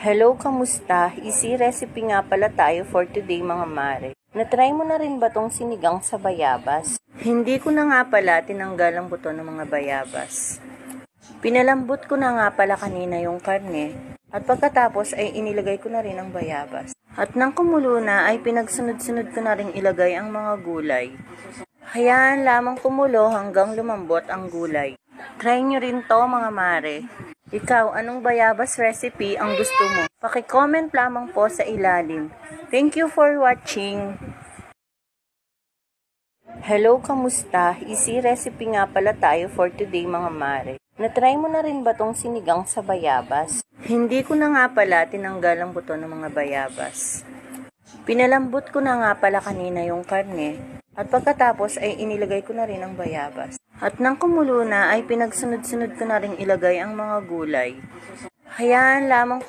Hello, kamusta? Easy recipe nga pala tayo for today mga mare. Natry mo na rin ba tong sinigang sa bayabas? Hindi ko na nga pala tinanggal ang buto ng mga bayabas. Pinalambot ko na nga pala kanina yung karne at pagkatapos ay inilagay ko na rin ang bayabas. At nang kumulo na ay pinagsunod-sunod ko na rin ilagay ang mga gulay. Hayaan lamang kumulo hanggang lumambot ang gulay. Try nyo rin to mga mare. Ikaw, anong bayabas recipe ang gusto mo? Paki-comment lamang po sa ilalim. Thank you for watching. Hello, kamusta? Easy recipe nga pala tayo for today mga mare. Natry mo na rin ba tong sinigang sa bayabas? Hindi ko na nga pala tinanggal ang buto ng mga bayabas. Pinalambot ko na nga pala kanina yung karne at pagkatapos ay inilagay ko na rin ang bayabas. At nang kumulo na ay pinagsunod-sunod ko na rin ilagay ang mga gulay. Hayaan lamang